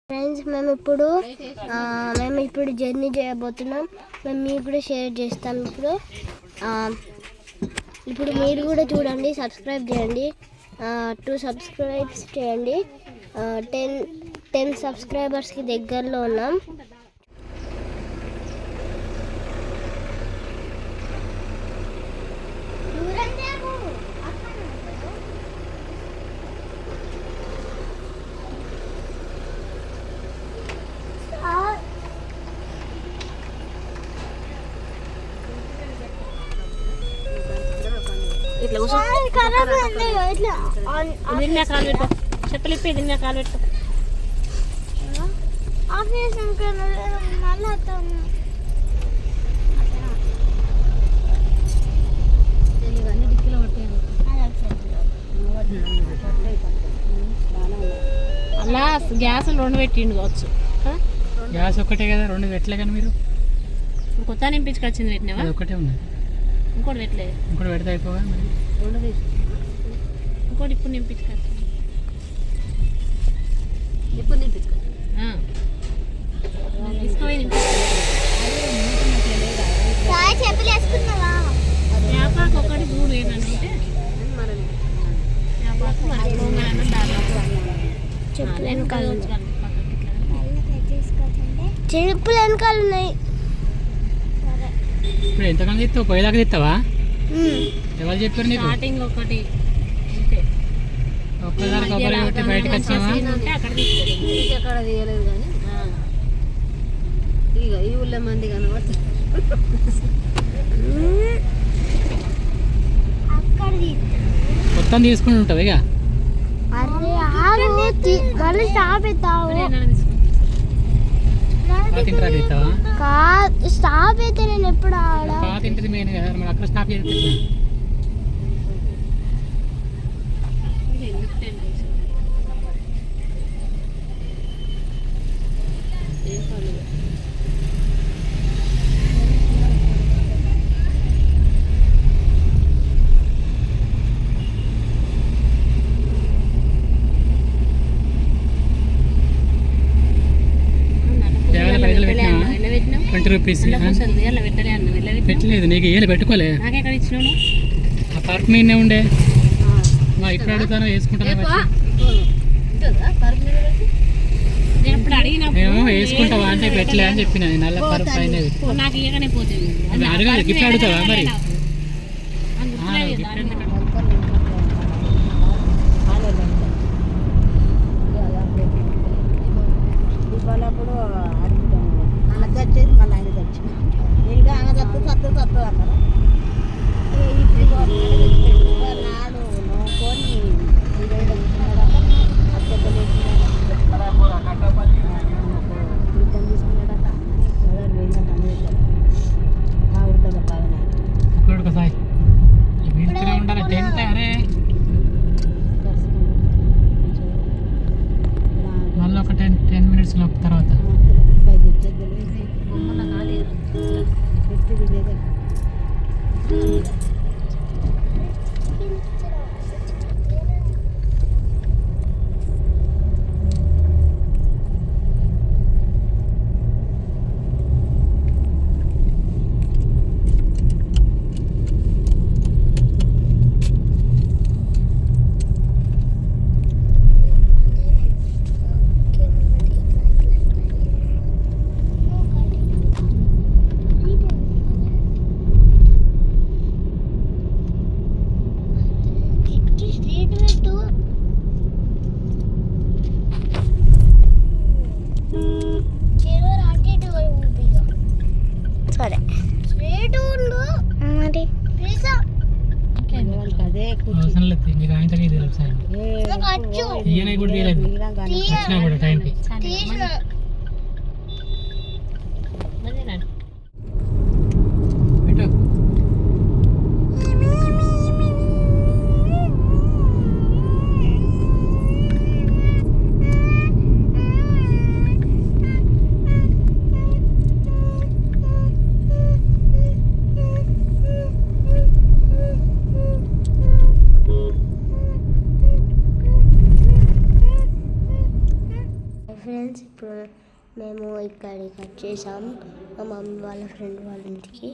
Friends మేము ఇప్పుడు journey చేయబోతున్నాం. మేము మీకు కూడా షేర్ చేస్తాం. ఇప్పుడు మీరు కూడా చూడండి, సబ్స్క్రైబ్ చేయండి. 2 సబ్స్క్రైబ్స్ చేయండి. 10 సబ్స్క్రైబర్స్కి దగ్గరలో ఉన్నాం. ఇట్లా కూర్చో. దీని కాలు పెట్టు, చెప్పులు ఇప్పి దీని కాలు పెట్టు. అలా గ్యాస్ 2 పెట్టిండు కావచ్చు. గ్యాస్ ఒక్కటే కదా, 2 పెట్టలే కానీ మీరు కొత్త నింపించుకొచ్చింది పెట్టినావా? ఒకటే ఉంది, ఇంకోటి పెట్టలేదు. ఇంకోటి పెడితే అయిపోగా మరి. ఇంకోటి ఇప్పుడు నింపించుకొచ్చింది. ఇప్పుడు నింపించుకొచ్చింది తీసుకోవాలి. వ్యాపారం ఒకటి చూడు ఏంటంటే చెప్పులు వెనకాల ఉన్నాయి. ఇప్పుడు ఎంతకాలం తెస్తావు? పోయేదాకా తెస్తావా? ఎవరు చెప్పారు నీకు? స్టార్టింగ్ ఒకటి ఒక్కసారి కొబ్బరి కొట్టి బయటకు వచ్చావా? అక్కడ తీయలేదు కానీ ఇక ఈ ఊళ్ళో మంది కనబడుతుంది. మొత్తం తీసుకుని ఉంటావు ఇక. మళ్ళీ స్టాప్ అవుతావు. తింటారా తెస్తావా? స్టాప్ అయితే నేను ఎప్పుడు పాత ఇంటిది మెయిన్ కదా, మరి అక్కడ స్టాప్ చేస్తే ₹20 పెట్టలేదు. నీకు ఏళ్ళు పెట్టుకోలే. ఆ పర్ఫ్ మీదనే ఉండే. ఇప్పుడు అడుగుతాను, వేసుకుంటాను. నేను వేసుకుంటావా అంటే పెట్టలే అని చెప్పిన. నల్ల పర్ఫ్ అయినది అడగాలి. గిఫ్ట్ అడుగుతావా మరి? మళ్ళీ ఒక 10 minutes తర్వాత అవసరం లేదు. మీకు ఆయన తగ్గ ఈయన కూడా తీయలేదు. వచ్చినా కూడా టైంకి పెట్టు. ఫ్రెండ్స్, ఇప్పుడు మేము ఇక్కడికి వచ్చేసాం మా మమ్మీ వాళ్ళ ఫ్రెండ్ వాళ్ళ ఇంటికి.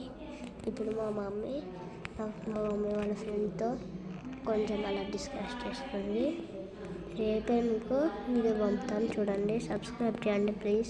ఇప్పుడు మా మమ్మీ వాళ్ళ ఫ్రెండ్తో కొంచెం అలా డిస్కస్ చేస్తుంది. రేపే మీకు వీడియో పంపుతాను, చూడండి. సబ్స్క్రైబ్ చేయండి ప్లీజ్.